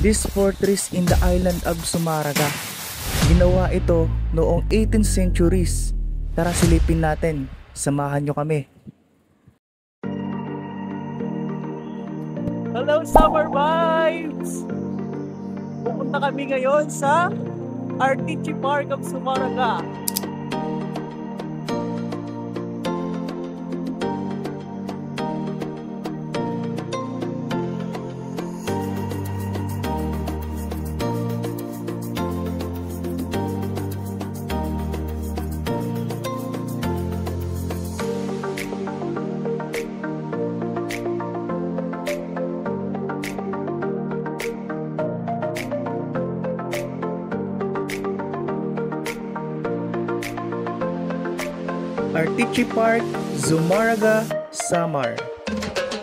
This fortress in the island of Sumaraga. Ginawa ito noong 18th centuries. Tara silipin natin, samahan nyo kami. Hello Summer Vibes! Pupunta kami ngayon sa Artichi Park of Sumaraga. Artichi Park, Sumaraga, Samar.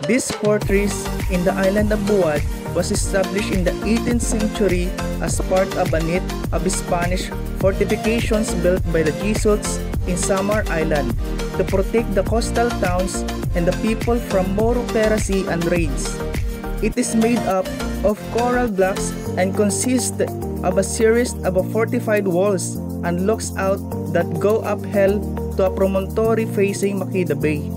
This fortress in the island of Buad was established in the 18th century as part of a net of Spanish fortifications built by the Jesuits in Samar Island to protect the coastal towns and the people from Moro piracy and raids. It is made up of coral blocks and consists of a series of fortified walls and looks out that go uphill to a promontory facing Makeda Bay.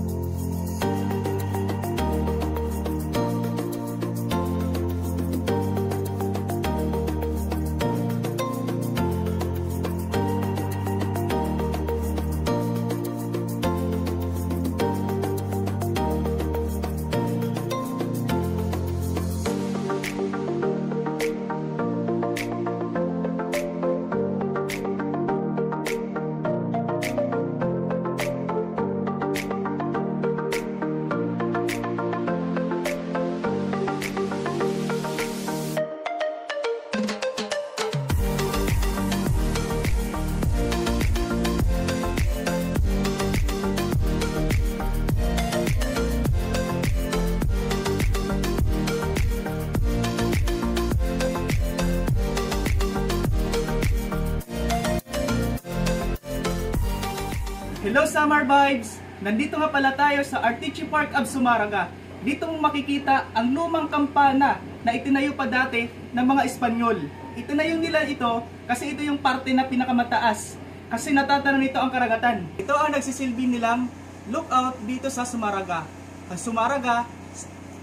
Hello Summer Vibes! Nandito nga pala tayo sa Artichi Park of Sumaraga. Dito mo makikita ang lumang kampana na itinayo pa dati ng mga Espanyol. Itinayo nila ito kasi ito yung parte na pinakamataas. Kasi natatanan nito ang karagatan. Ito ang nagsisilbi nilang lookout dito sa Sumaraga. Ang Sumaraga,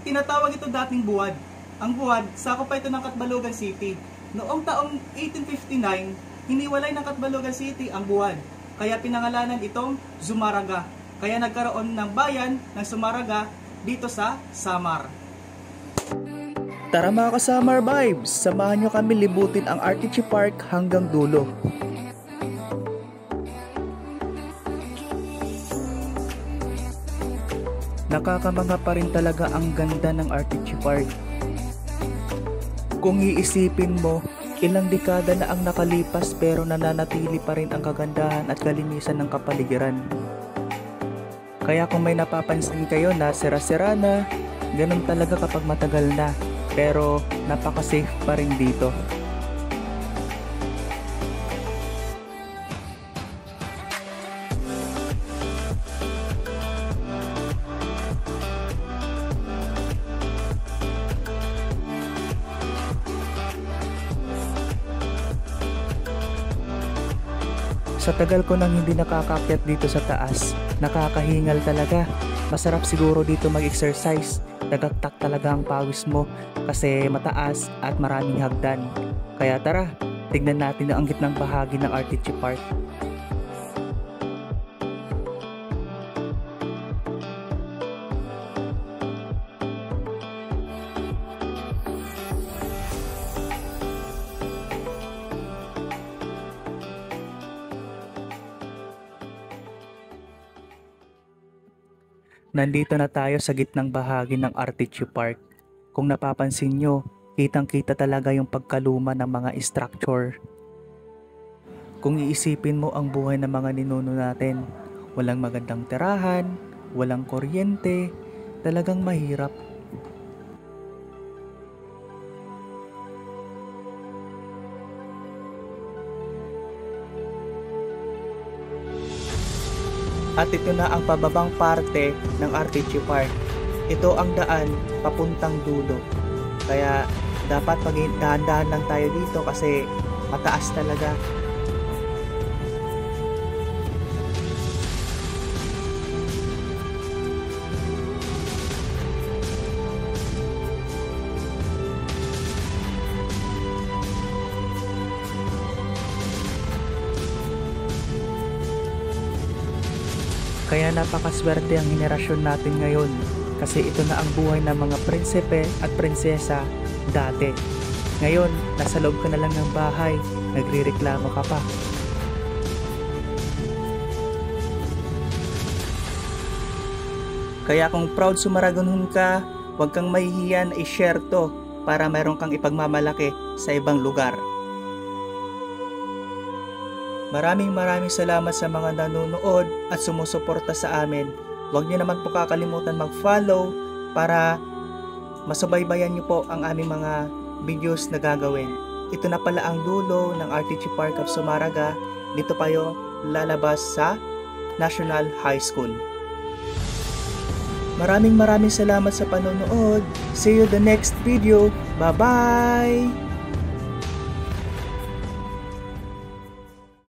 tinatawag ito dating Buad. Ang Buad, sakop pa ito ng Catbalogan City. Noong taong 1859, hiniwalay ng Catbalogan City ang Buad. Kaya pinangalanan itong Sumaraga. Kaya nagkaroon ng bayan ng Sumaraga dito sa Samar. Tara mga ka-Summer Vibes, samahan nyo kami libutin ang Artichi Park hanggang dulo. Nakakamangha pa rin talaga ang ganda ng Artichi Park. Kung iisipin mo, ilang dekada na ang nakalipas pero nananatili pa rin ang kagandahan at kalinisan ng kapaligiran. Kaya kung may napapansin kayo na sira-sira na, ganun talaga kapag matagal na, pero napaka-safe pa rin dito. Sa tagal ko nang hindi nakakakyat dito sa taas, nakakahingal talaga. Masarap siguro dito mag-exercise. Nagagtak talaga ang pawis mo kasi mataas at maraming hagdan. Kaya tara, tignan natin ang gitnang bahagi ng Artichi Park. Nandito na tayo sa gitnang bahagi ng Artichi Park. Kung napapansin nyo, kitang-kita talaga yung pagkaluma ng mga structure. Kung iisipin mo ang buhay ng mga ninuno natin, walang magandang tirahan, walang kuryente, talagang mahirap. At ito na ang pababang parte ng Artichi Park. Ito ang daan papuntang dulo. Kaya dapat dahan-dahan lang tayo dito kasi mataas talaga. Kaya napakaswerte ang henerasyon natin ngayon kasi ito na ang buhay ng mga prinsipe at prinsesa dati. Ngayon, nasa loob ka na lang ng bahay, nagrereklamo ka pa. Kaya kung proud Sumaragonhon ka, huwag kang mahihiya na i-share to para mayroon kang ipagmamalaki sa ibang lugar. Maraming salamat sa mga nanonood at sumusuporta sa amin. Huwag niyo naman po kakalimutan mag-follow para masubaybayan niyo po ang aming mga videos na gagawin. Ito na pala ang dulo ng RTC Park of Sumaraga. Dito kayo lalabas sa National High School. Maraming salamat sa panonood. See you the next video. Bye-bye!